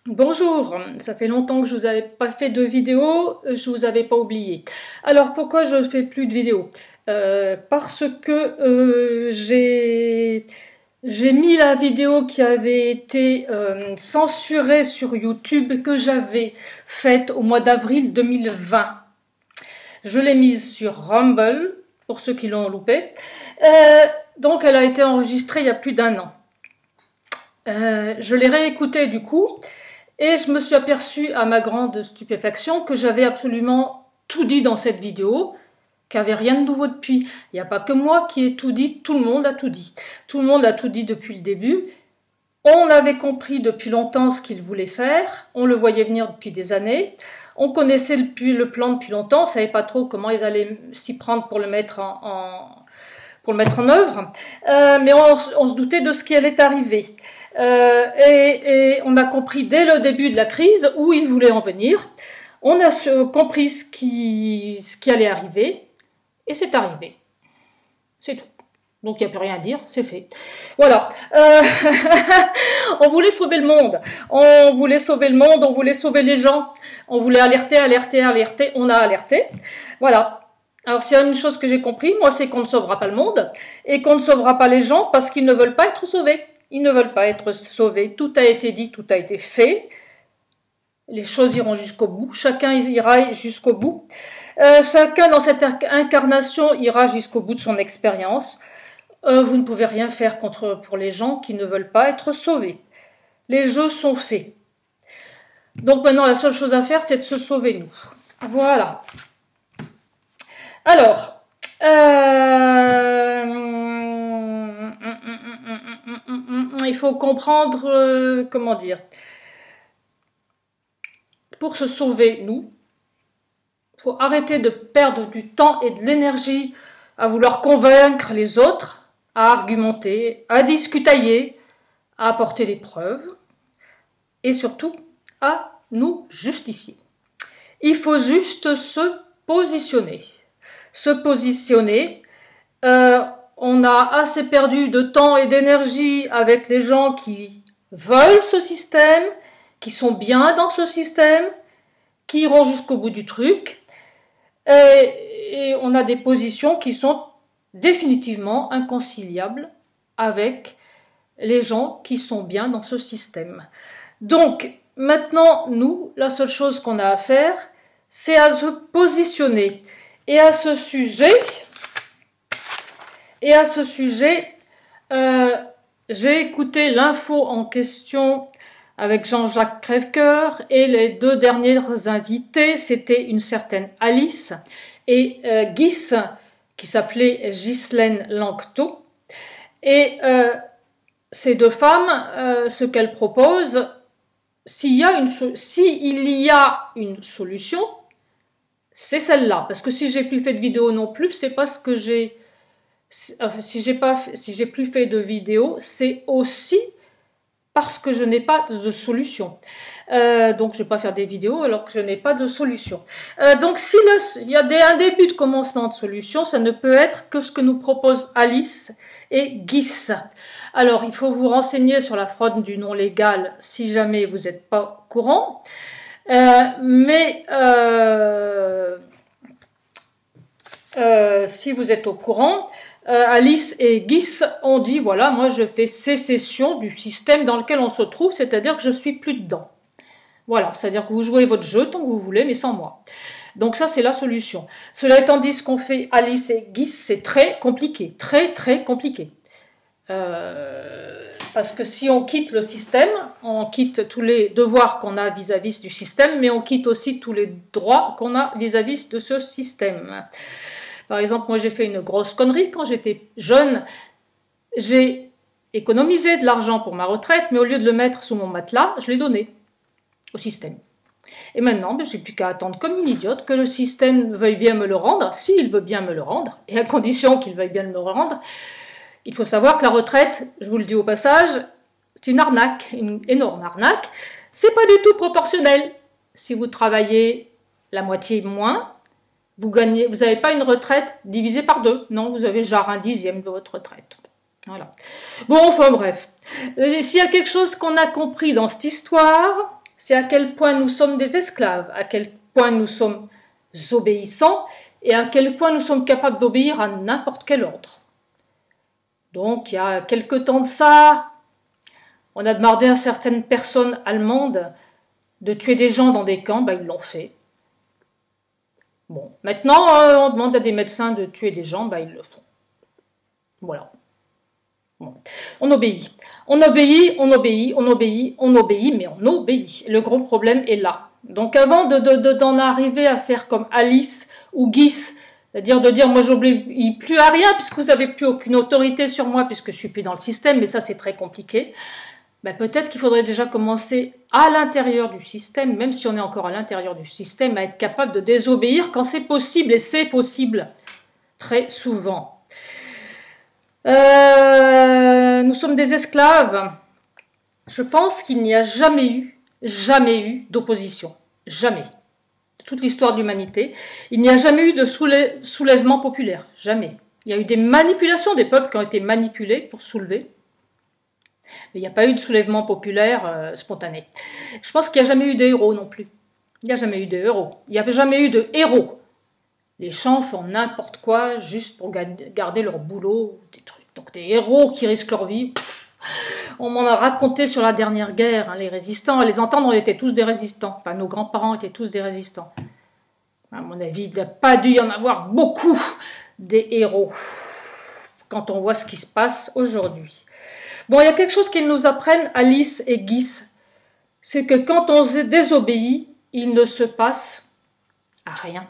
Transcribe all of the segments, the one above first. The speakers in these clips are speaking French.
Bonjour, ça fait longtemps que je vous avais pas fait de vidéo, je vous avais pas oublié. Alors pourquoi je ne fais plus de vidéos? Parce que j'ai mis la vidéo qui avait été censurée sur YouTube que j'avais faite au mois d'avril 2020. Je l'ai mise sur Rumble, pour ceux qui l'ont loupé. Donc elle a été enregistrée il y a plus d'un an. Je l'ai réécoutée du coup. Et je me suis aperçue à ma grande stupéfaction que j'avais absolument tout dit dans cette vidéo, qu'il n'y avait rien de nouveau depuis. Il n'y a pas que moi qui ai tout dit, tout le monde a tout dit. Tout le monde a tout dit depuis le début. On avait compris depuis longtemps ce qu'il voulait faire, on le voyait venir depuis des années, on connaissait le plan depuis longtemps, on ne savait pas trop comment ils allaient s'y prendre pour le mettre en œuvre, mais on se doutait de ce qui allait arriver. Et on a compris dès le début de la crise où il voulait en venir. On a compris ce qui allait arriver, et c'est arrivé. C'est tout. Donc il n'y a plus rien à dire, c'est fait. Voilà. On voulait sauver le monde. On voulait sauver le monde, on voulait sauver les gens. On voulait alerter. On a alerté. Voilà. Alors s'il y a une chose que j'ai compris, moi, c'est qu'on ne sauvera pas le monde et qu'on ne sauvera pas les gens parce qu'ils ne veulent pas être sauvés. Ils ne veulent pas être sauvés. Tout a été dit, tout a été fait. Les choses iront jusqu'au bout. Chacun ira jusqu'au bout. Chacun dans cette incarnation ira jusqu'au bout de son expérience. Vous ne pouvez rien faire pour les gens qui ne veulent pas être sauvés. Les jeux sont faits. Donc maintenant, la seule chose à faire, c'est de se sauver, nous. Voilà. Alors, il faut comprendre, comment dire, pour se sauver, nous, il faut arrêter de perdre du temps et de l'énergie à vouloir convaincre les autres, à argumenter, à discutailler, à apporter des preuves et surtout à nous justifier. Il faut juste se positionner. Se positionner. On a assez perdu de temps et d'énergie avec les gens qui veulent ce système, qui sont bien dans ce système, qui iront jusqu'au bout du truc. Et on a des positions qui sont définitivement inconciliables avec les gens qui sont bien dans ce système. Donc, maintenant, nous, la seule chose qu'on a à faire, c'est à se positionner. Et à ce sujet, j'ai écouté l'info en question avec Jean-Jacques Crèvecoeur et les deux dernières invités, c'était une certaine Alice et Guis, qui s'appelait Ghislaine Lanctot. Et ces deux femmes, ce qu'elles proposent, s'il y a une solution, c'est celle-là. Parce que si j'ai plus fait de vidéo non plus, c'est parce que si j'ai plus fait de vidéo, c'est aussi parce que je n'ai pas de solution. Donc je ne vais pas faire des vidéos alors que je n'ai pas de solution. Donc s'il y a un début de commencement de solution, ça ne peut être que ce que nous propose Alice et Guis. Alors il faut vous renseigner sur la fraude du nom légal si jamais vous n'êtes pas au courant. Si vous êtes au courant, Alice et Guis ont dit, voilà, moi je fais sécession du système dans lequel on se trouve, c'est-à-dire que je suis plus dedans. Voilà, c'est-à-dire que vous jouez votre jeu tant que vous voulez, mais sans moi. Donc ça, c'est la solution. Cela étant dit, ce qu'ont fait Alice et Guis, c'est très compliqué, très très compliqué. Parce que si on quitte le système, on quitte tous les devoirs qu'on a vis-à-vis du système, mais on quitte aussi tous les droits qu'on a vis-à-vis de ce système. Par exemple, moi j'ai fait une grosse connerie quand j'étais jeune. J'ai économisé de l'argent pour ma retraite, mais au lieu de le mettre sous mon matelas, je l'ai donné au système. Et maintenant, j'ai plus qu'à attendre comme une idiote que le système veuille bien me le rendre, s'il veut bien me le rendre, et à condition qu'il veuille bien me le rendre. Il faut savoir que la retraite, je vous le dis au passage, c'est une arnaque, une énorme arnaque. C'est pas du tout proportionnel. Si vous travaillez la moitié moins, vous n'avez pas une retraite divisée par 2. Non, vous avez genre 1/10 de votre retraite. Voilà. Bon, enfin bref. S'il y a quelque chose qu'on a compris dans cette histoire, c'est à quel point nous sommes des esclaves, à quel point nous sommes obéissants et à quel point nous sommes capables d'obéir à n'importe quel ordre. Donc, il y a quelque temps de ça, on a demandé à certaines personnes allemandes de tuer des gens dans des camps, ils l'ont fait. Bon, maintenant, on demande à des médecins de tuer des gens, ils le font. Voilà. Bon. On obéit. On obéit, on obéit, on obéit, on obéit, mais on obéit. Le gros problème est là. Donc avant d'en arriver à faire comme Alice ou Guis, c'est-à-dire de dire moi j'obéis plus à rien puisque vous n'avez plus aucune autorité sur moi puisque je suis plus dans le système, mais ça c'est très compliqué. Peut-être qu'il faudrait déjà commencer à l'intérieur du système, même si on est encore à l'intérieur du système, à être capable de désobéir quand c'est possible, et c'est possible très souvent. Nous sommes des esclaves. Je pense qu'il n'y a jamais eu d'opposition. Jamais. De toute l'histoire de l'humanité, il n'y a jamais eu de soulèvement populaire. Jamais. Il y a eu des manipulations, des peuples qui ont été manipulés pour soulever. Mais il n'y a pas eu de soulèvement populaire spontané. Je pense qu'il n'y a jamais eu de héros non plus. Il n'y a jamais eu de héros. Il n'y a jamais eu de héros. Les champs font n'importe quoi juste pour garder leur boulot, des trucs. Donc des héros qui risquent leur vie. On m'en a raconté sur la dernière guerre, les résistants. À les entendre, on était tous des résistants. Enfin, nos grands-parents étaient tous des résistants. À mon avis, il n'a pas dû y en avoir beaucoup des héros quand on voit ce qui se passe aujourd'hui. Bon, il y a quelque chose qu'ils nous apprennent, Alice et Guis, c'est que quand on désobéit, il ne se passe rien.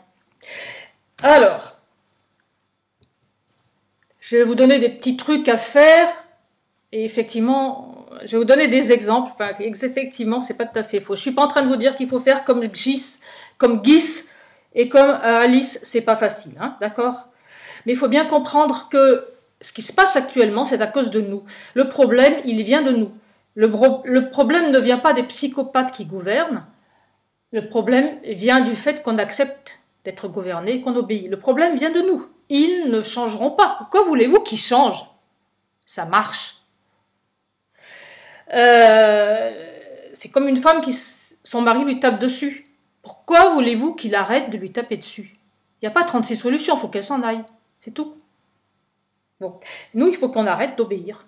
Alors, je vais vous donner des petits trucs à faire, et effectivement, je vais vous donner des exemples. Enfin, effectivement, c'est pas tout à fait faux. Je suis pas en train de vous dire qu'il faut faire comme Guis et comme Alice, c'est pas facile, hein, d'accord? Mais il faut bien comprendre que ce qui se passe actuellement, c'est à cause de nous. Le problème, il vient de nous. Le problème ne vient pas des psychopathes qui gouvernent. Le problème vient du fait qu'on accepte d'être gouverné et qu'on obéit. Le problème vient de nous. Ils ne changeront pas. Pourquoi voulez-vous qu'ils changent? Ça marche. C'est comme une femme qui, son mari lui tape dessus. Pourquoi voulez-vous qu'il arrête de lui taper dessus? Il n'y a pas 36 solutions, il faut qu'elle s'en aille. C'est tout. Bon. Nous, il faut qu'on arrête d'obéir.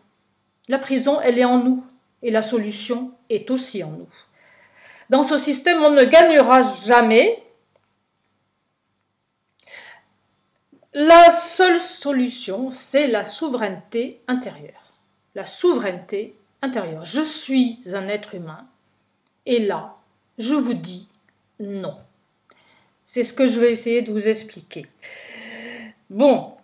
La prison, elle est en nous. Et la solution est aussi en nous. Dans ce système, on ne gagnera jamais. La seule solution, c'est la souveraineté intérieure. La souveraineté intérieure. Je suis un être humain. Et là, je vous dis non. C'est ce que je vais essayer de vous expliquer. Bon.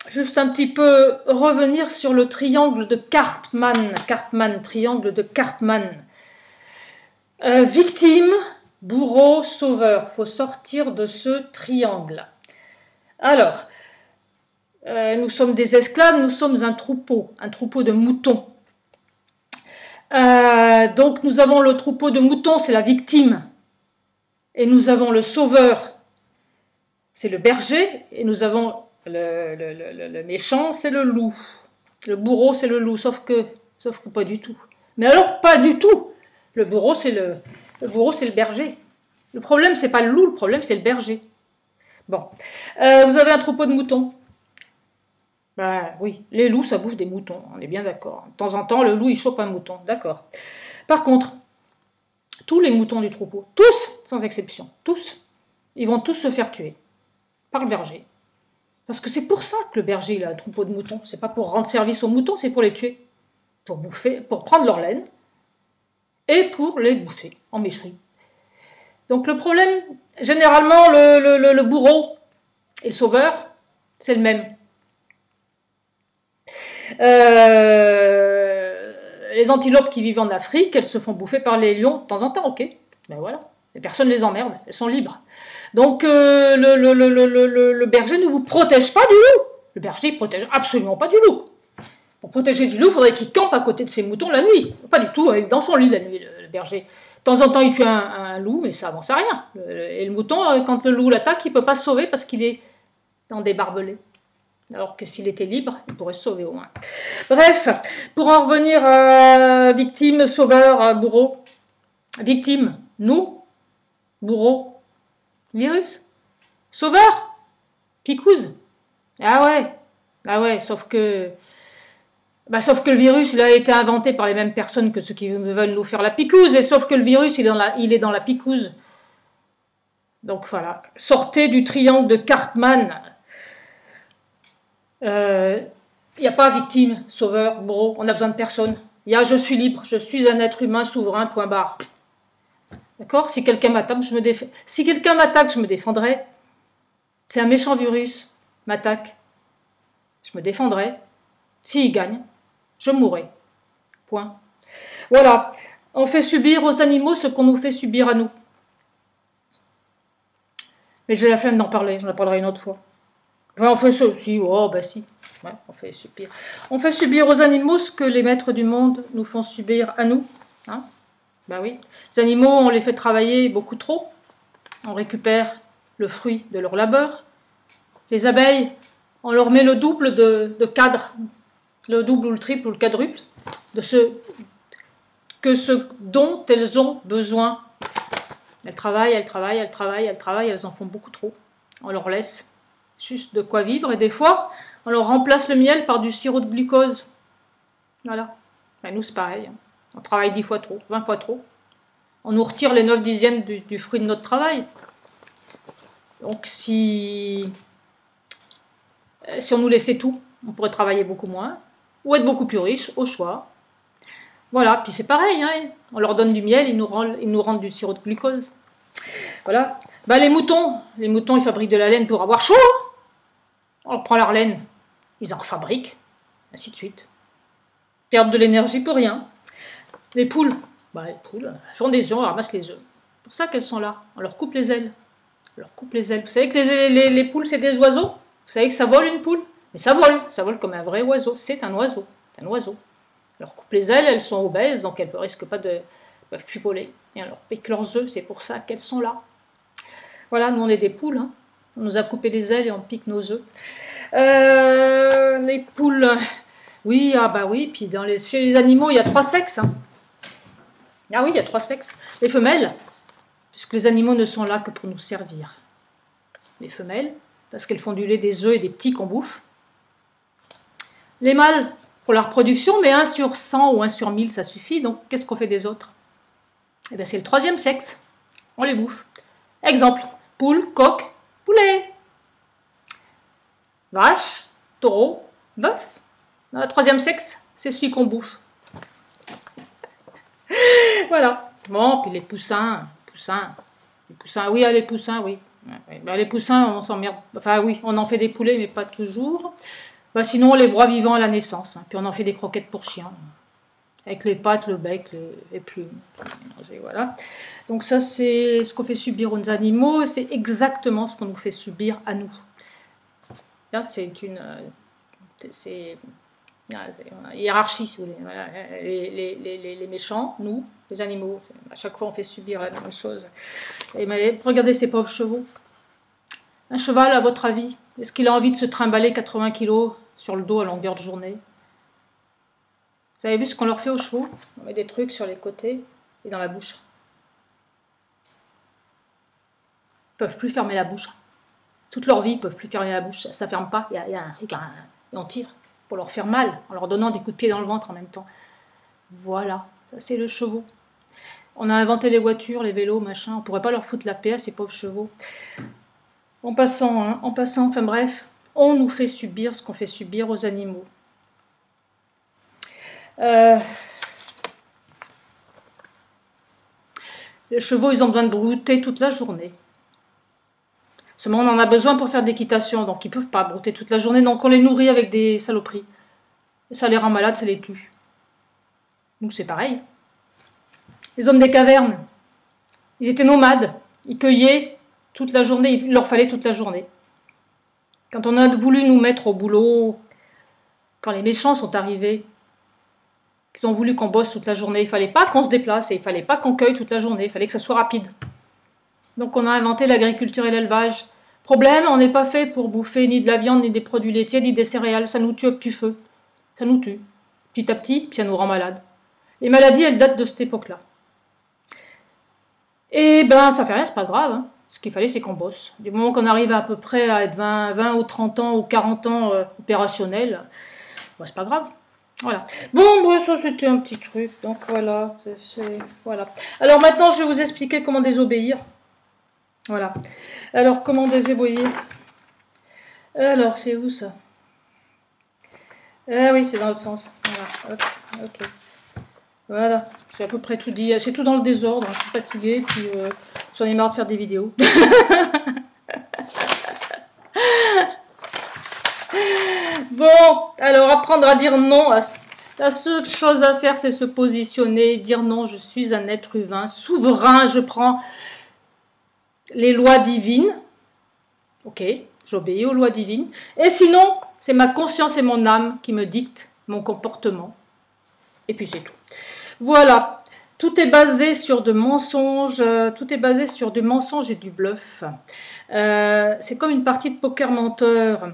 Juste un petit peu revenir sur le triangle de Cartman. Triangle de Cartman. Victime, bourreau, sauveur. Il faut sortir de ce triangle. Alors, nous sommes des esclaves, nous sommes un troupeau de moutons. Donc nous avons le troupeau de moutons, c'est la victime. Et nous avons le sauveur, c'est le berger. Et nous avons le méchant, c'est le loup. Le bourreau, c'est le loup, sauf que pas du tout. Mais alors, pas du tout. Le bourreau, c'est le berger. Le problème, c'est pas le loup, le problème, c'est le berger. Bon. Vous avez un troupeau de moutons. Oui, les loups, ça bouffe des moutons, on est bien d'accord. De temps en temps, le loup, il chope un mouton, d'accord. Par contre, tous les moutons du troupeau, tous, sans exception, tous, ils vont tous se faire tuer par le berger. Parce que c'est pour ça que le berger, il a un troupeau de moutons. C'est pas pour rendre service aux moutons, c'est pour les tuer. Pour bouffer, pour prendre leur laine et pour les bouffer en méchoui. Donc le problème, généralement, le bourreau et le sauveur, c'est le même. Les antilopes qui vivent en Afrique, elles se font bouffer par les lions de temps en temps, ok. Ben voilà, et personne ne les emmerde, elles sont libres. Donc le berger ne vous protège pas du loup. Le berger ne protège absolument pas du loup. Pour protéger du loup, il faudrait qu'il campe à côté de ses moutons la nuit. Pas du tout, il est dans son lit la nuit, le berger. De temps en temps, il tue un loup, mais ça avance à rien. Et le mouton, quand le loup l'attaque, il ne peut pas se sauver parce qu'il est dans des barbelés. Alors que s'il était libre, il pourrait se sauver au moins. Bref, pour en revenir à victime, sauveur, bourreau, Victime, nous. Bourreau, virus. Sauveur, picouse. Ah ouais, sauf que le virus, il a été inventé par les mêmes personnes que ceux qui veulent nous faire la picouse, et sauf que le virus, il est dans la picouse. Donc voilà, sortez du triangle de Cartman. Il n'y a pas victime, sauveur, bourreau, on n'a besoin de personne. Il y a je suis libre, je suis un être humain souverain, point barre. D'accord? Si quelqu'un m'attaque, je me défendrai. C'est un méchant virus, m'attaque. Je me défendrai. S'il gagne, je mourrai. Point. Voilà. On fait subir aux animaux ce qu'on nous fait subir à nous. Mais j'ai la flemme d'en parler, j'en parlerai une autre fois. Enfin, on fait ça aussi, si. Ouais, on fait subir. On fait subir aux animaux ce que les maîtres du monde nous font subir à nous. Hein? Oui. Les animaux, on les fait travailler beaucoup trop. On récupère le fruit de leur labeur. Les abeilles, on leur met le double de cadre, le double ou le triple ou le quadruple de ce dont elles ont besoin. Elles travaillent, elles en font beaucoup trop. On leur laisse juste de quoi vivre et des fois, on leur remplace le miel par du sirop de glucose. Voilà. Nous, c'est pareil. On travaille 10 fois trop, 20 fois trop. On nous retire les 9 dixièmes du fruit de notre travail. Donc, si on nous laissait tout, on pourrait travailler beaucoup moins ou être beaucoup plus riche, au choix. Voilà, puis c'est pareil, hein, on leur donne du miel, ils nous rendent du sirop de glucose. Voilà. Les moutons, ils fabriquent de la laine pour avoir chaud. Hein. On prend leur laine, ils en fabriquent, ainsi de suite. Perdent de l'énergie pour rien. Les poules, elles font des œufs, on ramasse les œufs. C'est pour ça qu'elles sont là, on leur coupe les ailes. Vous savez que les poules, c'est des oiseaux? Vous savez que ça vole une poule? Mais ça vole comme un vrai oiseau, c'est un oiseau. On leur coupe les ailes, elles sont obèses, donc elles ne risquent pas peuvent plus voler. Et on leur pique leurs œufs, c'est pour ça qu'elles sont là. Voilà, nous on est des poules, hein. On nous a coupé les ailes et on pique nos œufs. Les poules, oui, puis chez les animaux, il y a 3 sexes. Hein. Ah oui, il y a 3 sexes. Les femelles, puisque les animaux ne sont là que pour nous servir. Les femelles, parce qu'elles font du lait, des œufs et des petits qu'on bouffe. Les mâles, pour la reproduction, mais 1 sur 100 ou 1 sur 1000, ça suffit. Donc, qu'est-ce qu'on fait des autres? C'est le 3e sexe. On les bouffe. Exemple, poule, coq, poulet. Vache, taureau, bœuf. Le 3e sexe, c'est celui qu'on bouffe. Voilà. Bon, puis les poussins. Les poussins, oui. Les poussins, on s'emmerde. Enfin, oui, on en fait des poulets, mais pas toujours. Sinon, on les broie vivants à la naissance. Hein. Puis on en fait des croquettes pour chiens. Avec les pattes, le bec, les plumes. Voilà. Donc ça, c'est ce qu'on fait subir aux animaux. Et c'est exactement ce qu'on nous fait subir à nous. Là, c'est une hiérarchie, si vous voulez. Voilà. Les méchants, nous, les animaux. À chaque fois, on fait subir la même chose. Et regardez ces pauvres chevaux. Un cheval, à votre avis, est-ce qu'il a envie de se trimballer 80 kilos sur le dos à longueur de journée? Vous avez vu ce qu'on leur fait aux chevaux? On met des trucs sur les côtés et dans la bouche. Ils ne peuvent plus fermer la bouche. Toute leur vie, ils ne peuvent plus fermer la bouche. Ça ne ferme pas. Et on tire pour leur faire mal, en leur donnant des coups de pied dans le ventre en même temps. Voilà, ça c'est le chevaux. On a inventé les voitures, les vélos, machin. On ne pourrait pas leur foutre la paix à ces pauvres chevaux. En passant, enfin bref, on nous fait subir ce qu'on fait subir aux animaux. Les chevaux, ils ont besoin de brouter toute la journée. Seulement, on en a besoin pour faire de l'équitation, donc ils ne peuvent pas brouter toute la journée, donc on les nourrit avec des saloperies. Et ça les rend malades, ça les tue. Nous, c'est pareil. Les hommes des cavernes, ils étaient nomades, ils cueillaient toute la journée, il leur fallait toute la journée. Quand on a voulu nous mettre au boulot, quand les méchants sont arrivés, qu'ils ont voulu qu'on bosse toute la journée, il ne fallait pas qu'on se déplace, et il ne fallait pas qu'on cueille toute la journée, il fallait que ça soit rapide. Donc on a inventé l'agriculture et l'élevage. Problème, on n'est pas fait pour bouffer ni de la viande, ni des produits laitiers, ni des céréales, ça nous tue au petit feu. Ça nous tue. Petit à petit, puis ça nous rend malades. Les maladies, elles datent de cette époque-là. Et ben, ça fait rien, c'est pas grave. Hein. Ce qu'il fallait, c'est qu'on bosse. Du moment qu'on arrive à peu près à être 20 ou 30 ans ou 40 ans opérationnel, ben, c'est pas grave. Voilà. Bon, bref, ça c'était un petit truc. Donc voilà, voilà. Alors maintenant, je vais vous expliquer comment désobéir. Voilà. Alors, comment désobéir? Alors, c'est où ça? Ah oui, c'est dans l'autre sens. Voilà. Hop, ok. Voilà. J'ai à peu près tout dit. C'est tout dans le désordre. Je suis fatiguée. Puis j'en ai marre de faire des vidéos. Bon, alors apprendre à dire non. La seule chose à faire, c'est se positionner. Dire non, je suis un être humain. Souverain, je prends les lois divines. Ok, j'obéis aux lois divines. Et sinon, c'est ma conscience et mon âme qui me dictent mon comportement. Et puis c'est tout. Voilà, tout est basé sur de mensonges, tout est basé sur du mensonge et du bluff. C'est comme une partie de poker menteur.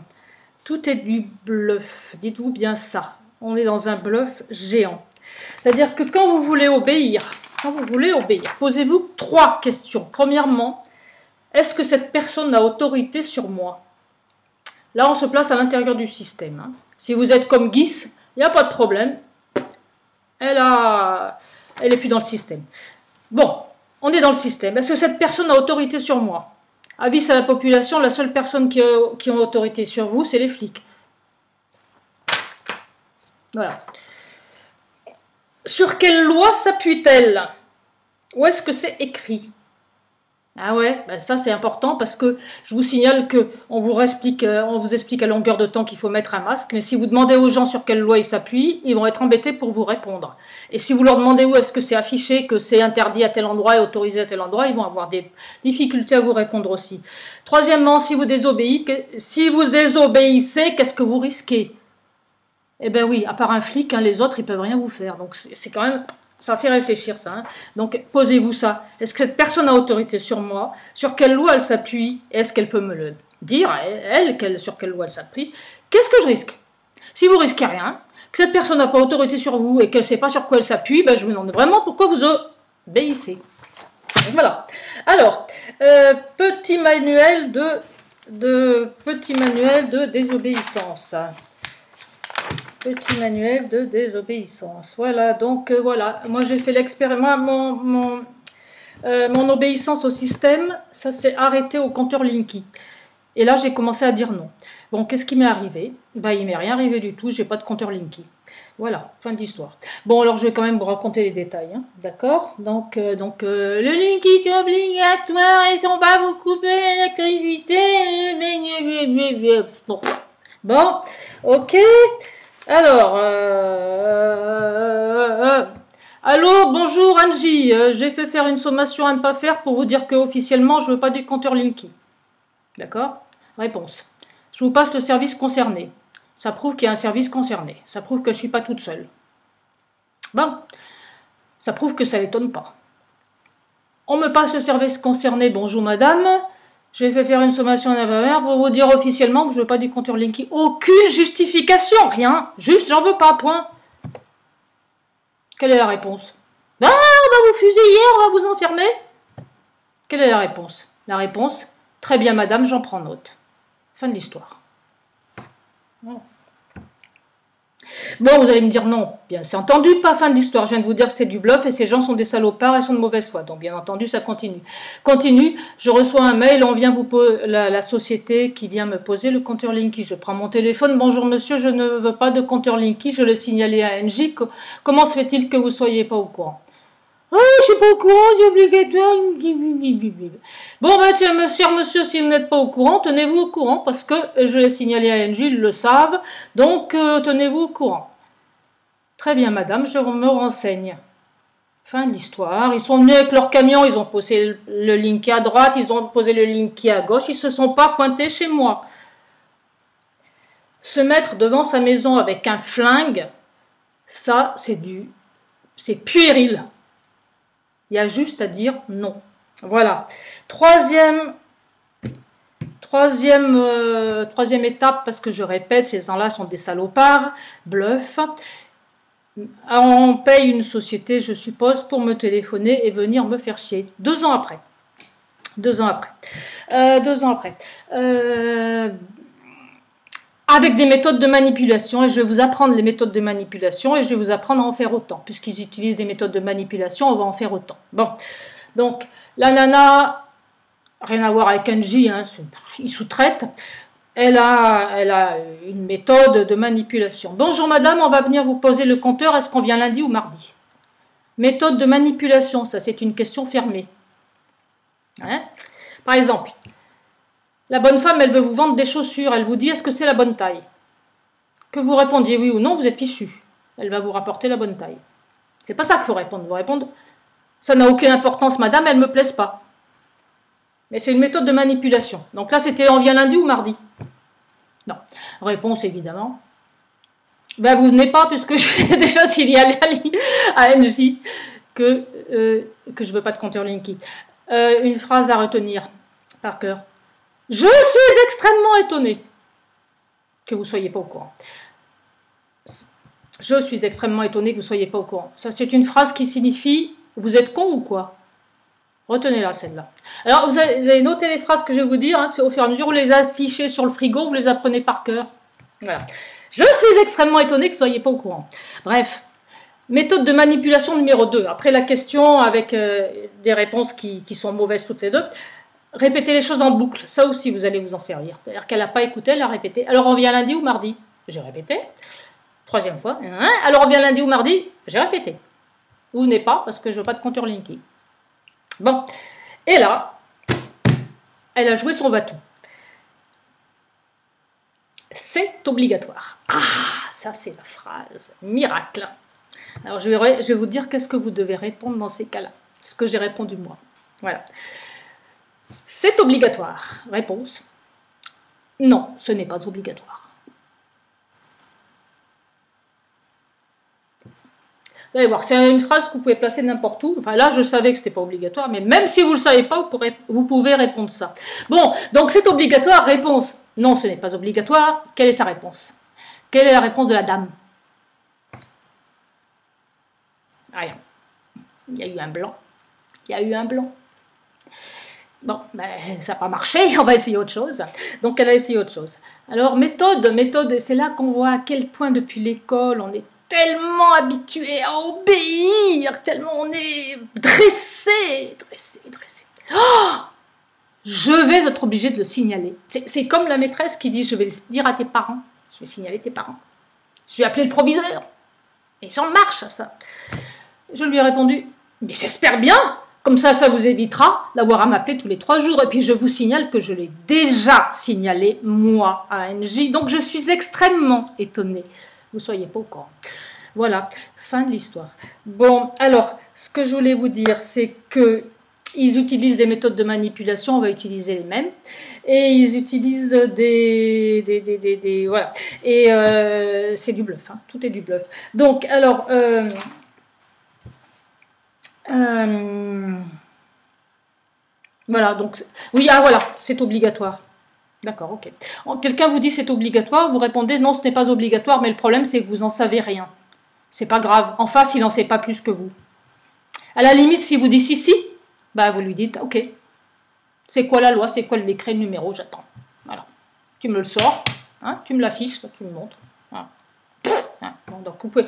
Tout est du bluff, dites-vous bien ça. On est dans un bluff géant. C'est-à-dire que quand vous voulez obéir, posez-vous 3 questions. Premièrement, est-ce que cette personne a autorité sur moi? Là, on se place à l'intérieur du système. Hein. Si vous êtes comme Guis, il n'y a pas de problème. Elle est plus dans le système. Bon, on est dans le système. Est-ce que cette personne a autorité sur moi? Avis à la population, la seule personne qui a autorité sur vous, c'est les flics. Voilà. Sur quelle loi s'appuie-t-elle? Où est-ce que c'est écrit? Ah ouais, ben ça c'est important parce que je vous signale que on vous explique à longueur de temps qu'il faut mettre un masque, mais si vous demandez aux gens sur quelle loi ils s'appuient, ils vont être embêtés pour vous répondre. Et si vous leur demandez où est-ce que c'est affiché, que c'est interdit à tel endroit et autorisé à tel endroit, ils vont avoir des difficultés à vous répondre aussi. Troisièmement, si vous désobéissez, qu'est-ce que vous risquez? Eh ben oui, à part un flic, hein, les autres ils peuvent rien vous faire. Donc c'est quand même... Ça fait réfléchir ça. Hein. Donc posez-vous ça. Est-ce que cette personne a autorité sur moi? Sur quelle loi elle s'appuie? Est-ce qu'elle peut me le dire, sur quelle loi elle s'appuie? Qu'est-ce que je risque? Si vous risquez rien, que cette personne n'a pas autorité sur vous et qu'elle ne sait pas sur quoi elle s'appuie, ben je me demande vraiment pourquoi vous obéissez. Voilà. Alors, petit manuel de désobéissance. Petit manuel de désobéissance. Voilà, donc voilà. Moi, j'ai fait l'expérience. Mon obéissance au système, ça s'est arrêté au compteur Linky. Et là, j'ai commencé à dire non. Bon, qu'est-ce qui m'est arrivé? Ben, il m'est rien arrivé du tout. J'ai pas de compteur Linky. Voilà, fin d'histoire. Bon, alors je vais quand même vous raconter les détails, hein, d'accord? Donc, le Linky c'est obligatoire et on va vous couper l'électricité. Bon, ok. Alors, allô, bonjour Angie, j'ai fait faire une sommation à ne pas faire pour vous dire que officiellement je veux pas du compteur Linky. D'accord? Réponse. Je vous passe le service concerné. Ça prouve qu'il y a un service concerné. Ça prouve que je suis pas toute seule. Bon, ça prouve que ça l'étonne pas. On me passe le service concerné, bonjour madame. J'ai fait faire une sommation à ma mère pour vous dire officiellement que je veux pas du compteur Linky. Aucune justification, rien. Juste, j'en veux pas, point. Quelle est la réponse? Ah, on va vous fusiller, on va vous enfermer. Quelle est la réponse? La réponse, très bien madame, j'en prends note. Fin de l'histoire. Voilà. Bon, vous allez me dire non. Bien, c'est entendu, pas fin de l'histoire. Je viens de vous dire que c'est du bluff et ces gens sont des salopards et sont de mauvaise foi. Donc, bien entendu, ça continue. Continue, je reçois un mail, on vient la société qui vient me poser le compteur Linky. Je prends mon téléphone. Bonjour monsieur, je ne veux pas de compteur Linky. Je l'ai signalé à NJ. Comment se fait-il que vous soyez pas au courant? Oh, je suis pas au courant, c'est obligatoire. Bon, ben, tiens, cher monsieur, si vous n'êtes pas au courant, tenez-vous au courant, parce que je l'ai signalé à NJ, ils le savent, donc tenez-vous au courant. Très bien, madame, je me renseigne. Fin de l'histoire. Ils sont venus avec leur camion, ils ont posé le Linky à droite, ils ont posé le Linky à gauche, ils se sont pas pointés chez moi. Se mettre devant sa maison avec un flingue, ça, c'est puéril. Il y a juste à dire non. Voilà. Troisième étape, parce que je répète, ces gens-là sont des salopards, bluff. On paye une société, je suppose, pour me téléphoner et venir me faire chier. 2 ans après. 2 ans après. 2 ans après. Avec des méthodes de manipulation, et je vais vous apprendre les méthodes de manipulation, et je vais vous apprendre à en faire autant. Puisqu'ils utilisent des méthodes de manipulation, on va en faire autant. Bon, donc, la nana, rien à voir avec Angie, hein, ils sous-traitent, elle a une méthode de manipulation. Bonjour madame, on va venir vous poser le compteur, est-ce qu'on vient lundi ou mardi? Méthode de manipulation, ça c'est une question fermée. Hein? Par exemple, la bonne femme, elle veut vous vendre des chaussures, elle vous dit est-ce que c'est la bonne taille? Que vous répondiez oui ou non, vous êtes fichu. Elle va vous rapporter la bonne taille. C'est pas ça qu'il faut répondre. Vous répondre ça n'a aucune importance madame, elle me plaise pas. Mais c'est une méthode de manipulation. Donc là, c'était on vient lundi ou mardi? Non. Réponse évidemment. Ben vous venez pas puisque j'ai déjà signalé à NJ que je veux pas de compteur Linky. Une phrase à retenir par cœur. Je suis extrêmement étonné que vous soyez pas au courant. Je suis extrêmement étonné que vous soyez pas au courant. Ça, c'est une phrase qui signifie vous êtes con ou quoi? Retenez-la, celle-là. Alors, vous avez noté les phrases que je vais vous dire. Hein, au fur et à mesure, vous les affichez sur le frigo, vous les apprenez par cœur. Voilà. Je suis extrêmement étonné que vous ne soyez pas au courant. Bref, méthode de manipulation numéro 2. Après la question avec des réponses qui sont mauvaises toutes les deux, répétez les choses en boucle. Ça aussi, vous allez vous en servir. C'est-à-dire qu'elle n'a pas écouté, elle a répété. Alors, on vient lundi ou mardi? J'ai répété. 3e fois. Alors, on vient lundi ou mardi? J'ai répété. Vous n'êtes pas, parce que je ne veux pas de compteur Linky. Bon, et là, elle a joué son va-tout. C'est obligatoire. Ah, ça c'est la phrase miracle. Alors je vais vous dire qu'est-ce que vous devez répondre dans ces cas-là. Ce que j'ai répondu moi. Voilà. C'est obligatoire. Réponse. Non, ce n'est pas obligatoire. Vous allez voir, c'est une phrase que vous pouvez placer n'importe où. Enfin là, je savais que c'était pas obligatoire, mais même si vous le savez pas, vous pouvez répondre ça. Bon, donc c'est obligatoire, réponse. Non, ce n'est pas obligatoire. Quelle est sa réponse? Quelle est la réponse de la dame? Rien. Il y a eu un blanc. Il y a eu un blanc. Bon, ben, ça n'a pas marché, on va essayer autre chose. Donc elle a essayé autre chose. Alors méthode, c'est là qu'on voit à quel point depuis l'école, on est tellement habitué à obéir, tellement on est dressé. Oh, je vais être obligé de le signaler. C'est comme la maîtresse qui dit, je vais le dire à tes parents, je vais signaler tes parents. Je vais appeler le proviseur. Et j'en marche à ça. Je lui ai répondu, mais j'espère bien, comme ça vous évitera d'avoir à m'appeler tous les 3 jours. Et puis je vous signale que je l'ai déjà signalé, moi, à NJ. Donc je suis extrêmement étonnée. Vous ne soyez pas au courant. Voilà, fin de l'histoire. Bon, alors, ce que je voulais vous dire, c'est que ils utilisent des méthodes de manipulation, on va utiliser les mêmes, et ils utilisent voilà, et c'est du bluff, hein, tout est du bluff. Donc, alors, voilà, donc, oui, ah voilà, c'est obligatoire. D'accord, ok. Quelqu'un vous dit c'est obligatoire, vous répondez non, ce n'est pas obligatoire, mais le problème c'est que vous n'en savez rien. C'est pas grave. En face, il n'en sait pas plus que vous. À la limite, s'il vous dit si, bah vous lui dites ok. C'est quoi la loi? C'est quoi le décret, le numéro? J'attends. Voilà. Tu me le sors, hein, tu me l'affiches, tu me montres. Voilà. Hein, bon, donc vous pouvez.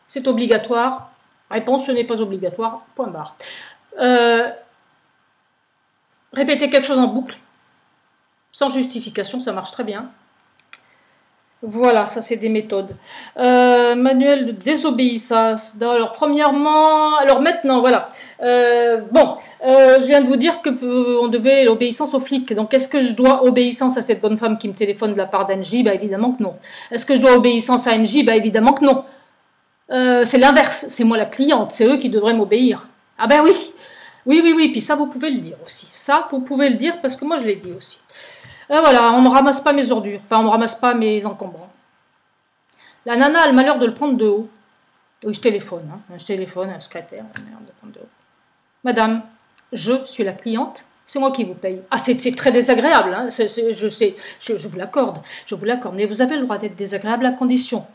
C'est obligatoire. Réponse, ce n'est pas obligatoire. Point barre. Répétez quelque chose en boucle. Sans justification, ça marche très bien. Voilà, ça c'est des méthodes. Manuel de désobéissance. Alors premièrement, alors maintenant, voilà. Je viens de vous dire que on devait l'obéissance aux flics. Donc est-ce que je dois obéissance à cette bonne femme qui me téléphone de la part d'Angie? Bah évidemment que non. Est-ce que je dois obéissance à Angie? Bah évidemment que non. C'est l'inverse. C'est moi la cliente. C'est eux qui devraient m'obéir. Ah ben oui. Oui. Puis ça, vous pouvez le dire aussi. Ça, vous pouvez le dire parce que moi je l'ai dit aussi. Voilà, on ne ramasse pas mes ordures. Enfin, on ne ramasse pas mes encombrants. La nana a le malheur de le prendre de haut. Oui, je téléphone. Hein. Je téléphone à un secrétaire. De prendre de haut. Madame, je suis la cliente. C'est moi qui vous paye. Ah, c'est très désagréable. Hein. Je sais, je vous l'accorde. Je vous l'accorde. Mais vous avez le droit d'être désagréable à condition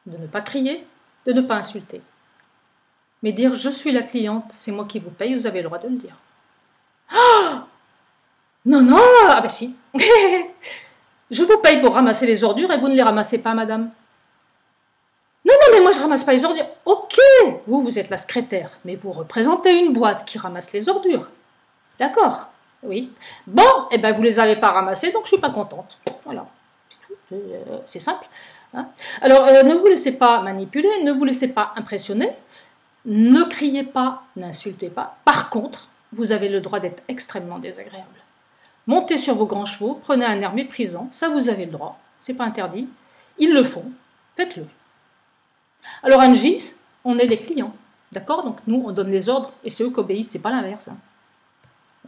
de ne pas crier, de ne pas insulter. Mais dire je suis la cliente, c'est moi qui vous paye, vous avez le droit de le dire. Oh non, non, ah ben si. Je vous paye pour ramasser les ordures et vous ne les ramassez pas, madame. Non, non, mais moi je ramasse pas les ordures. Ok, vous êtes la secrétaire, mais vous représentez une boîte qui ramasse les ordures. D'accord, oui. Bon, eh ben vous les avez pas ramassées, donc je suis pas contente. Voilà, c'est simple. Hein. Alors, ne vous laissez pas manipuler, ne vous laissez pas impressionner, ne criez pas, n'insultez pas. Par contre, vous avez le droit d'être extrêmement désagréable. Montez sur vos grands chevaux, prenez un air méprisant, ça vous avez le droit, c'est pas interdit. Ils le font, faites-le. Alors Angie, on est les clients, d'accord? Donc nous, on donne les ordres et c'est eux qui obéissent, c'est pas l'inverse. Hein.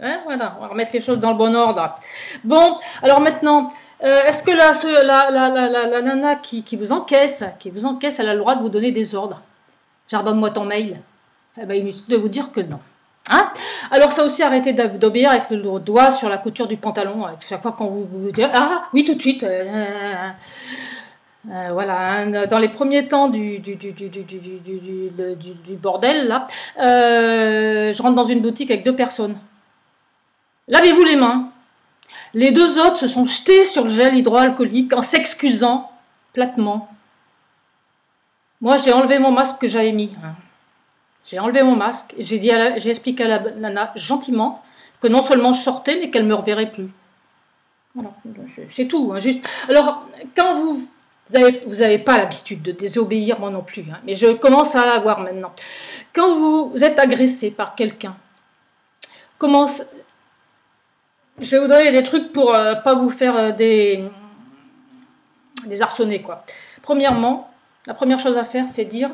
Hein, voilà, on va remettre les choses dans le bon ordre. Bon, alors maintenant, est-ce que la nana qui vous encaisse, elle a le droit de vous donner des ordres? Genre, donne-moi ton mail. Eh ben, inutile de vous dire que non. Hein? Alors ça aussi, arrêtez d'obéir avec le doigt sur la couture du pantalon, chaque fois qu'on vous dit ah oui tout de suite. Voilà, hein, dans les premiers temps du bordel là, je rentre dans une boutique avec 2 personnes. Lavez-vous les mains. Les 2 autres se sont jetés sur le gel hydroalcoolique en s'excusant platement. Moi, j'ai enlevé mon masque que j'avais mis. J'ai enlevé mon masque et j'ai expliqué à la nana gentiment que non seulement je sortais, mais qu'elle ne me reverrait plus. Voilà, c'est tout. Hein, juste. Alors, quand vous n'avez pas l'habitude de désobéir, moi non plus, hein, mais je commence à l'avoir maintenant. Quand vous êtes agressé par quelqu'un, je vais vous donner des trucs pour pas vous faire des arçonnés, quoi. Premièrement, la première chose à faire, c'est dire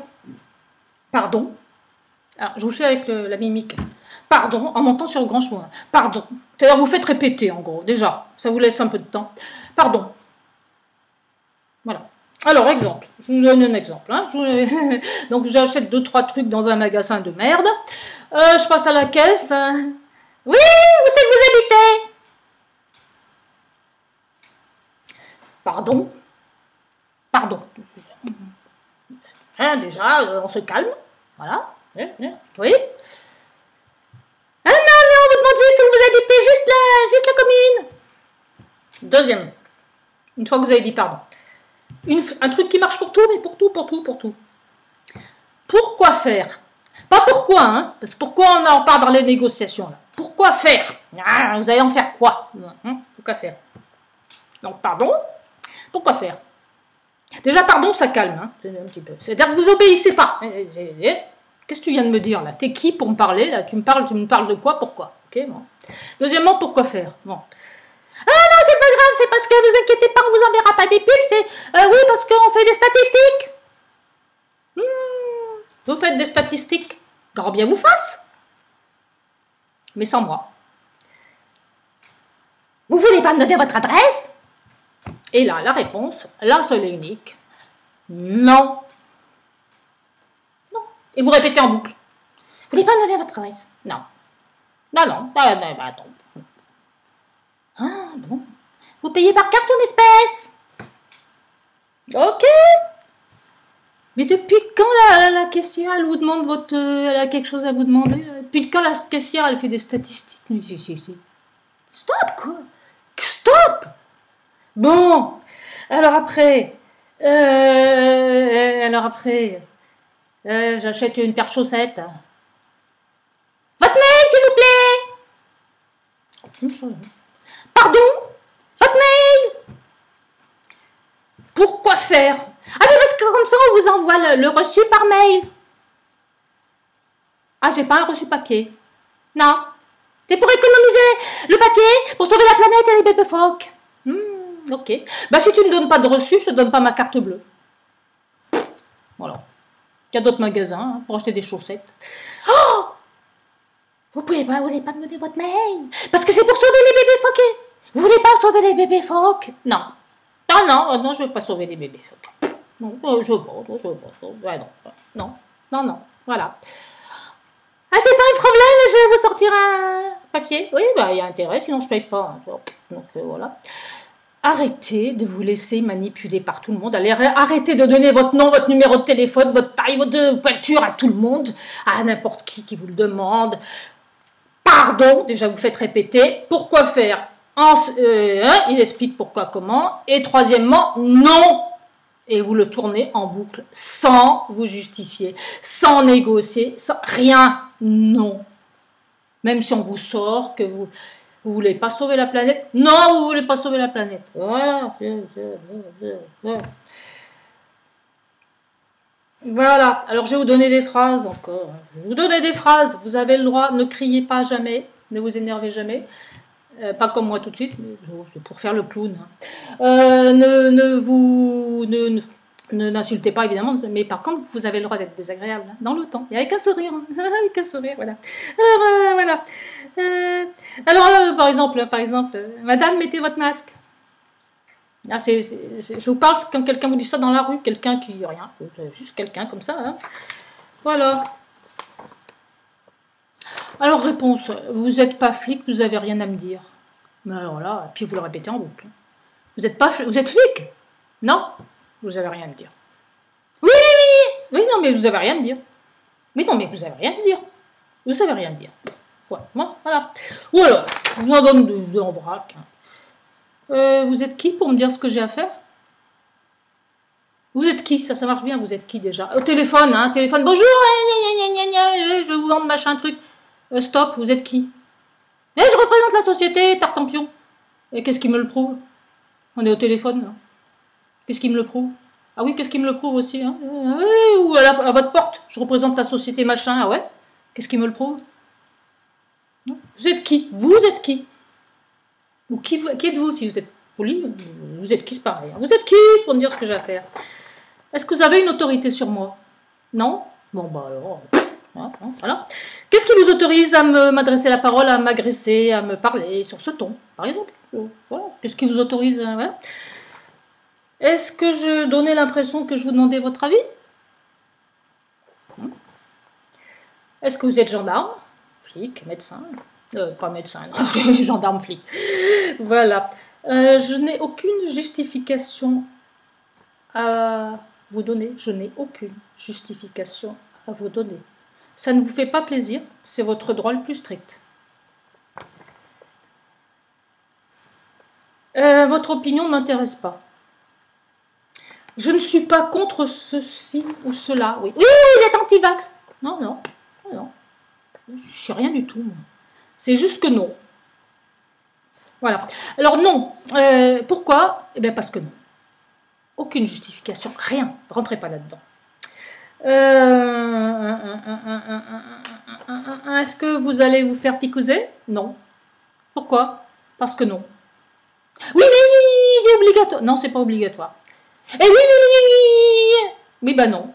pardon. Alors, je vous le fais avec la mimique. Pardon, en montant sur le grand chemin. Pardon. C'est-à-dire, vous faites répéter, en gros. Déjà, ça vous laisse un peu de temps. Pardon. Voilà. Alors, exemple. Je vous donne un exemple. Hein. Donc, j'achète 2-3 trucs dans un magasin de merde. Je passe à la caisse. Oui, où c'est que vous habitez? Pardon. Pardon. Hein, déjà, on se calme. Voilà. Oui. Ah non, non, on vous demande juste où vous habitez, juste la commune. Deuxième. Une fois que vous avez dit pardon. Un truc qui marche pour tout, mais pour tout. Pourquoi faire? Pas pourquoi, hein, parce que pourquoi on en parle dans les négociations, là. Pourquoi faire? Ah, vous allez en faire quoi? Pourquoi faire? Donc, pardon. Pourquoi faire? Déjà, pardon, ça calme, hein, un petit peu. C'est-à-dire que vous obéissez pas. Qu'est-ce que tu viens de me dire, là? T'es qui pour me parler, là? Tu me parles de quoi? Pourquoi? Ok, bon. Deuxièmement, pourquoi faire? Bon. Ah non, c'est pas grave, c'est parce que ne vous inquiétez pas, on vous enverra pas des pubs, c'est... oui, parce qu'on fait des statistiques. Vous faites des statistiques, grand bien vous fasse. Mais sans moi. Vous voulez pas me donner votre adresse? Et là, la réponse, la seule et unique, non. Non. Et vous répétez en boucle. Vous voulez pas me donner votre adresse? Non. Non. Attends. Ah, bon. Vous payez par carte ou en espèces? Ok. Mais depuis quand la caissière, elle vous demande elle a quelque chose à vous demander? Depuis quand la caissière, elle fait des statistiques? Stop, quoi. Stop. Bon. Alors après, j'achète une paire de chaussettes. Votre mail, s'il vous plaît. Pardon? Votre mail? Pourquoi faire? Ah mais parce que comme ça on vous envoie le reçu par mail. Ah, j'ai pas un reçu papier. Non. C'est pour économiser le papier, pour sauver la planète et les bébés phoques. Ok. Bah si tu ne donnes pas de reçu, je te donne pas ma carte bleue. Voilà. Il y a d'autres magasins hein, pour acheter des chaussettes. Oh! Vous voulez pas me donner votre mail? Parce que c'est pour sauver les bébés phoques. Vous voulez pas sauver les bébés phoques? Non. Non, je veux pas sauver les bébés phoques. Non, je veux pas. Non. Voilà. Ah, c'est pas un problème, je vais vous sortir un papier. Oui, bah, il y a intérêt, sinon je paye pas. Donc, voilà. arrêtez de vous laisser manipuler par tout le monde. Allez, arrêtez de donner votre nom, votre numéro de téléphone, votre taille, votre voiture à tout le monde, à n'importe qui vous le demande. Pardon, déjà vous faites répéter. Pourquoi faire? Il explique pourquoi, comment. Et troisièmement, non. Et vous le tournez en boucle sans vous justifier, sans négocier, sans rien. Non. Même si on vous sort que vous voulez pas sauver la planète. Non, vous voulez pas sauver la planète. Voilà. Voilà. Alors je vais vous donner des phrases encore. Je vais vous donner des phrases. Vous avez le droit. Ne criez pas jamais. Ne vous énervez jamais. Pas comme moi tout de suite, c'est pour faire le clown. N'insultez pas évidemment, mais par contre vous avez le droit d'être désagréable, hein, dans le temps, et avec un sourire, avec un sourire, voilà. Alors, voilà. Par exemple, Madame, mettez votre masque. Là, je vous parle quand quelqu'un vous dit ça dans la rue, quelqu'un qui rien, juste quelqu'un comme ça, hein. Voilà. Alors, réponse, vous n'êtes pas flic, vous n'avez rien à me dire. Mais alors là, puis vous le répétez en boucle. Vous êtes flic? Non, vous n'avez rien à me dire. Oui, non, mais vous n'avez rien à me dire. Oui, non, mais vous n'avez rien à me dire. Vous savez rien me dire. Voilà. Ou alors, je vous en donne deux en vrac. Vous êtes qui pour me dire ce que j'ai à faire? Vous êtes qui? Ça marche bien, vous êtes qui déjà? Au téléphone, hein, téléphone, bonjour, je vais vous vendre machin truc. Stop, vous êtes qui? Je représente la société Tartampion. Et qu'est-ce qui me le prouve? On est au téléphone, là. Qu'est-ce qui me le prouve? Ah oui, qu'est-ce qui me le prouve aussi, hein? Ou à votre porte, je représente la société machin, ah ouais? Qu'est-ce qui me le prouve? Vous êtes qui? Vous êtes qui? Ou qui êtes-vous? Si vous êtes poli, vous êtes qui, c'est pareil. Vous êtes qui pour me dire ce que j'ai à faire? Est-ce que vous avez une autorité sur moi? Non? Bon, bah alors... Voilà. Qu'est-ce qui vous autorise à m'adresser la parole, à m'agresser, à me parler sur ce ton, par exemple? Voilà. Qu'est-ce qui vous autorise voilà. Est-ce que je donnais l'impression que je vous demandais votre avis? Est-ce que vous êtes gendarme, flic, médecin? Pas médecin, non. Gendarme, flic. Voilà. Je n'ai aucune justification à vous donner. Je n'ai aucune justification à vous donner. Ça ne vous fait pas plaisir, c'est votre droit le plus strict. Votre opinion ne m'intéresse pas. Je ne suis pas contre ceci ou cela. Oui, vous êtes anti-vax. Non. Je ne suis rien du tout. C'est juste que non. Voilà. Alors non. Pourquoi? Eh bien parce que non. Aucune justification. Rien. Rentrez pas là-dedans. Est-ce que vous allez vous faire picouser? Non. Pourquoi? Parce que non. Oui, mais c'est obligatoire. Non, c'est pas obligatoire. Eh oui, bah non.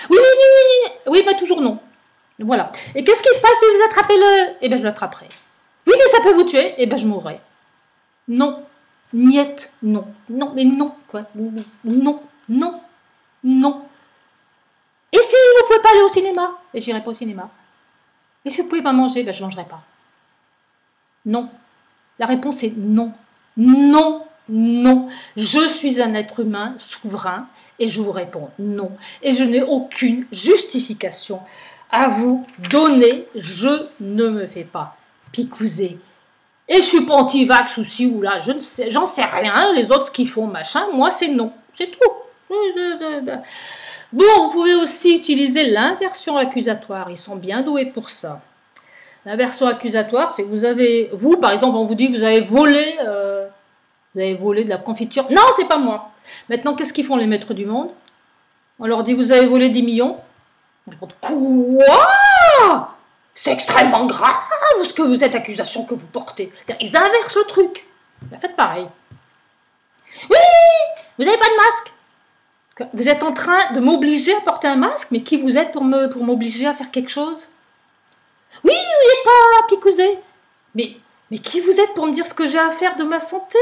Oui, bah toujours non. Voilà. Et qu'est-ce qui se passe si vous attrapez le... Eh ben je l'attraperai. Oui, mais ça peut vous tuer. Eh ben je mourrai. Non. Niette. Non. Non, mais non, quoi. Non. Et si vous ne pouvez pas aller au cinéma? Et j'irai pas au cinéma. Et si vous ne pouvez pas manger? Ben je ne mangerai pas. Non. La réponse est non. Non. Je suis un être humain souverain et je vous réponds non. Et je n'ai aucune justification à vous donner. Je ne me fais pas picouser. Et je suis pas anti-vax ou ci ou là. J'en sais rien. Les autres, ce qu'ils font, machin, moi, c'est non. C'est tout. Bon, vous pouvez aussi utiliser l'inversion accusatoire. Ils sont bien doués pour ça. L'inversion accusatoire, c'est que vous, par exemple, on vous dit que vous avez volé de la confiture. Non, c'est pas moi. Maintenant, qu'est-ce qu'ils font les maîtres du monde? On leur dit, vous avez volé 10 millions. Ils répondent, quoi? C'est extrêmement grave cette accusation que vous portez. Ils inversent le truc. Faites pareil. Oui, vous n'avez pas de masque. Vous êtes en train de m'obliger à porter un masque, mais qui vous êtes pour m'obliger à faire quelque chose? Oui, vous n'êtes pas picousé. Mais qui vous êtes pour me dire ce que j'ai à faire de ma santé?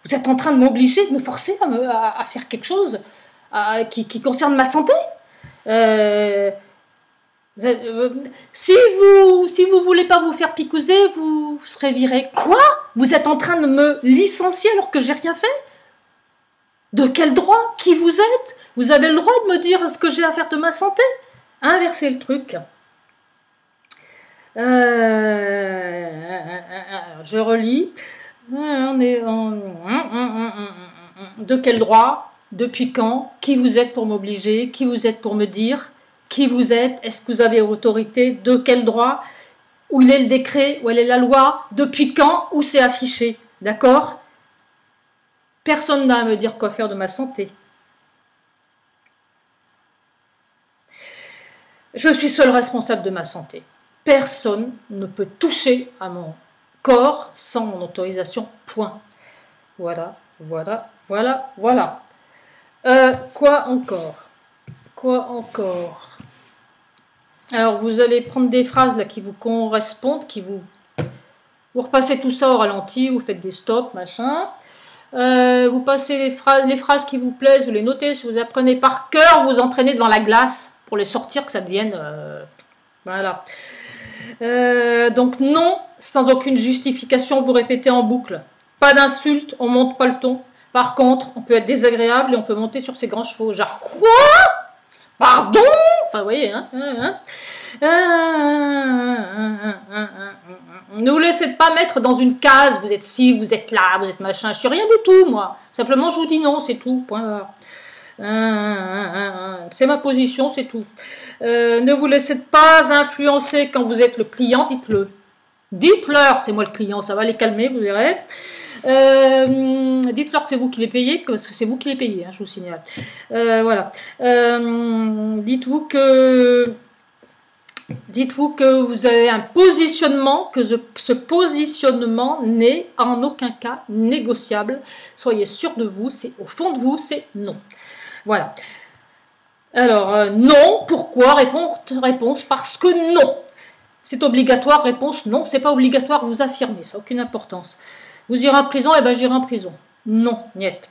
Vous êtes en train de m'obliger, de me forcer à faire quelque chose qui concerne ma santé? Si vous voulez pas vous faire picouser, vous serez viré. Quoi? Vous êtes en train de me licencier alors que j'ai rien fait? De quel droit? Qui vous êtes? Vous avez le droit de me dire ce que j'ai à faire de ma santé? Inversez le truc. Je relis. De quel droit? Depuis quand? Qui vous êtes pour m'obliger? Qui vous êtes pour me dire? Qui vous êtes? Est-ce que vous avez autorité? De quel droit? Où il est le décret? Où elle est la loi? Depuis quand? Où c'est affiché? D'accord? Personne n'a à me dire quoi faire de ma santé. Je suis seul responsable de ma santé. Personne ne peut toucher à mon corps sans mon autorisation. Point. Voilà, voilà, voilà, voilà. Quoi encore? Quoi encore? Alors, vous allez prendre des phrases là qui vous correspondent, vous repassez tout ça au ralenti, vous faites des stops, machin. Vous passez les phrases qui vous plaisent, vous les notez. Si vous apprenez par cœur, vous entraînez devant la glace pour les sortir, que ça devienne... voilà. Donc non, sans aucune justification, vous répétez en boucle. Pas d'insulte, on monte pas le ton. Par contre, on peut être désagréable et on peut monter sur ses grands chevaux. Genre, quoi? Pardon? Enfin, vous voyez, hein? Ne vous laissez pas mettre dans une case. Vous êtes ci, vous êtes là, vous êtes machin. Je suis rien du tout, moi. Simplement, je vous dis non, c'est tout. Point barre. C'est ma position, c'est tout. Ne vous laissez pas influencer quand vous êtes le client, dites-le. Dites-leur, c'est moi le client, ça va les calmer, vous verrez. Dites-leur que c'est vous qui les payez, parce que c'est vous qui les payez, hein, je vous signale. Voilà. Dites-vous que vous avez un positionnement, que ce positionnement n'est en aucun cas négociable. Soyez sûr de vous, c'est au fond de vous, c'est non. Voilà. Alors, non, pourquoi? Réponse parce que non. C'est obligatoire, réponse non, c'est pas obligatoire, vous affirmez, ça n'a aucune importance. Vous irez en prison, eh ben j'irai en prison. Non, niet.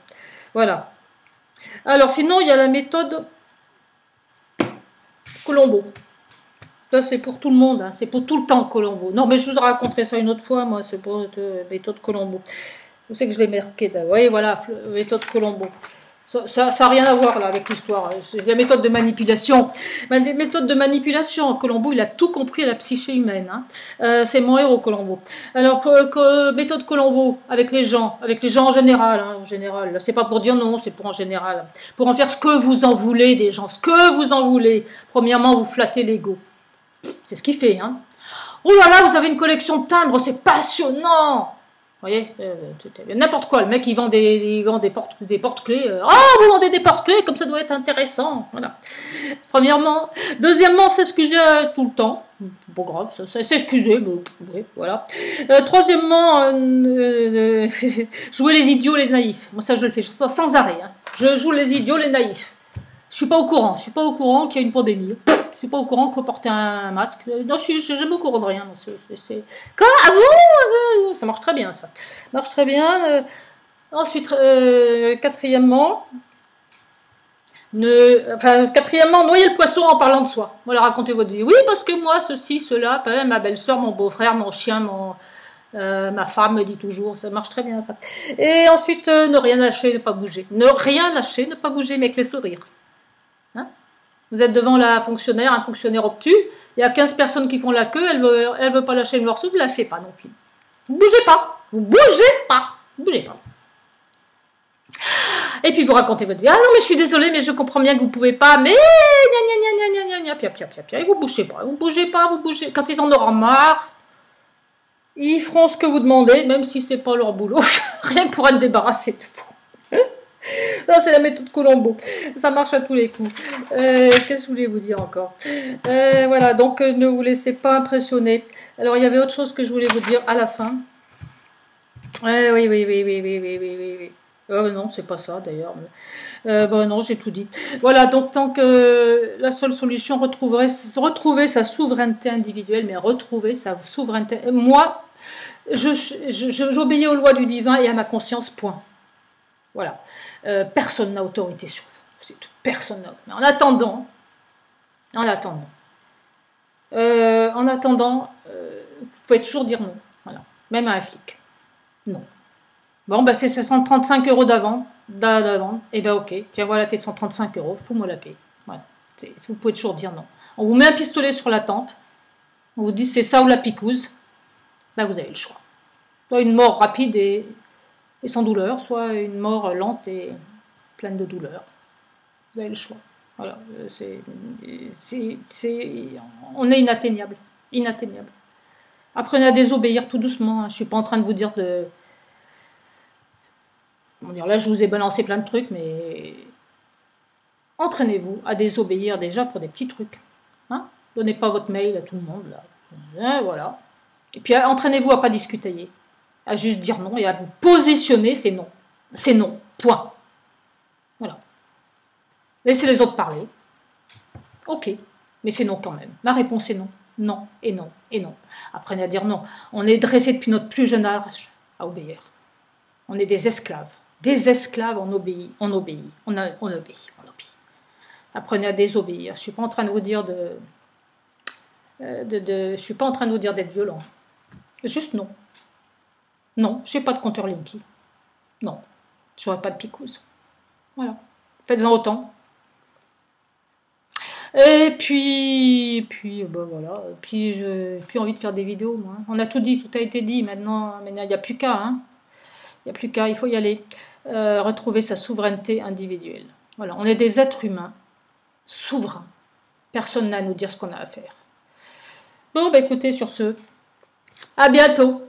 Voilà. Alors sinon, il y a la méthode Colombo. Ça, c'est pour tout le monde, hein. C'est pour tout le temps Colombo. Non, mais je vous raconterai ça une autre fois, moi, c'est pour la méthode Colombo. Vous savez que je l'ai marqué, d'ailleurs. Oui, voilà, méthode Colombo. Ça n'a rien à voir là avec l'histoire. C'est la méthode de manipulation. La méthode de manipulation, Colombo, il a tout compris à la psyché humaine. Hein. C'est mon héros, Colombo. Alors, méthode Colombo, avec les gens en général. Hein, en général. C'est pas pour dire non, c'est pour en général. Pour en faire ce que vous en voulez des gens, ce que vous en voulez. Premièrement, vous flattez l'ego. C'est ce qu'il fait. Hein. Oh là là, vous avez une collection de timbres, c'est passionnant. Vous voyez, n'importe quoi. Le mec, il vend des porte-clés. Vous vendez des porte-clés, comme ça doit être intéressant. Voilà. Premièrement. Deuxièmement, s'excuser tout le temps. Bon, grave, ça s'excuser, mais oui, voilà. Troisièmement, jouer les idiots, les naïfs. Moi, ça, je le fais sans arrêt. Hein. Je joue les idiots, les naïfs. Je suis pas au courant. Je suis pas au courant qu'il y a une pandémie. Je suis pas au courant qu'on porter un masque. Non, je suis jamais au courant de rien. Quoi? Ah bon? Ça marche très bien, ça. Ça marche très bien. Ensuite, quatrièmement, noyer le poisson en parlant de soi. Voilà, racontez votre vie. Oui, parce que moi, ceci, cela, ma belle-sœur, mon beau-frère, mon chien, ma femme me dit toujours, ça marche très bien, ça. Et ensuite, ne rien lâcher, ne pas bouger. Ne rien lâcher, ne pas bouger, mais avec les sourires. Hein? Vous êtes devant un fonctionnaire obtus, il y a 15 personnes qui font la queue, elle veut pas lâcher le morceau, vous ne lâchez pas non plus. Vous bougez pas, vous bougez pas, vous bougez pas. Et puis vous racontez votre vie. Ah non, mais je suis désolée, mais je comprends bien que vous pouvez pas, mais et vous bougez pas, vous bougez. Quand ils en auront marre, ils feront ce que vous demandez, même si c'est pas leur boulot, rien pour être débarrassé de vous. Ça, c'est la méthode Colombo. Ça marche à tous les coups. Qu'est-ce que je voulais vous dire encore? Voilà, donc ne vous laissez pas impressionner. Alors, il y avait autre chose que je voulais vous dire à la fin. Oui. Non, c'est pas ça d'ailleurs. Non, j'ai tout dit. Voilà, donc tant que la seule solution, retrouver sa souveraineté individuelle, mais retrouver sa souveraineté. Moi, j'obéis aux lois du divin et à ma conscience, point. Voilà. Personne n'a autorité sur vous. C'est tout. Personne n'a. Mais en attendant, En attendant, vous pouvez toujours dire non. Voilà. Même à un flic. Non. Bon, ben c'est 135 € d'avant. Et ben ok, tiens voilà tes 135 €, fous-moi la paix. Voilà. Vous pouvez toujours dire non. On vous met un pistolet sur la tempe, on vous dit c'est ça ou la picouse, ben vous avez le choix. Soit une mort rapide et sans douleur, soit une mort lente et pleine de douleur. Vous avez le choix. Voilà, on est inatteignable. Inatteignable. Apprenez à désobéir tout doucement. Hein. Je ne suis pas en train de vous dire de... Comment dire, là, je vous ai balancé plein de trucs, mais entraînez-vous à désobéir déjà pour des petits trucs. Hein. Donnez pas votre mail à tout le monde. Là. Voilà. Et puis entraînez-vous à pas discuter. À juste dire non et à vous positionner, c'est non. C'est non. Point. Voilà. Laissez les autres parler. Ok, mais c'est non quand même. Ma réponse est non. Non, et non, et non. Apprenez à dire non. On est dressé depuis notre plus jeune âge à obéir. On est des esclaves. Des esclaves, on obéit, on obéit, on obéit. Apprenez à désobéir. Je ne suis pas en train de vous dire je suis pas en train de vous dire d'être violent. Juste non. Non, je n'ai pas de compteur Linky. Non, je n'aurai pas de picouse. Voilà. Faites-en autant. Et puis ben voilà. Puis j'ai plus envie de faire des vidéos, moi. On a tout dit, tout a été dit. Maintenant, il n'y a plus qu'à. Hein. Il n'y a plus qu'à, il faut y aller. Retrouver sa souveraineté individuelle. Voilà, on est des êtres humains souverains. Personne n'a à nous dire ce qu'on a à faire. Bon, bah écoutez, sur ce, à bientôt.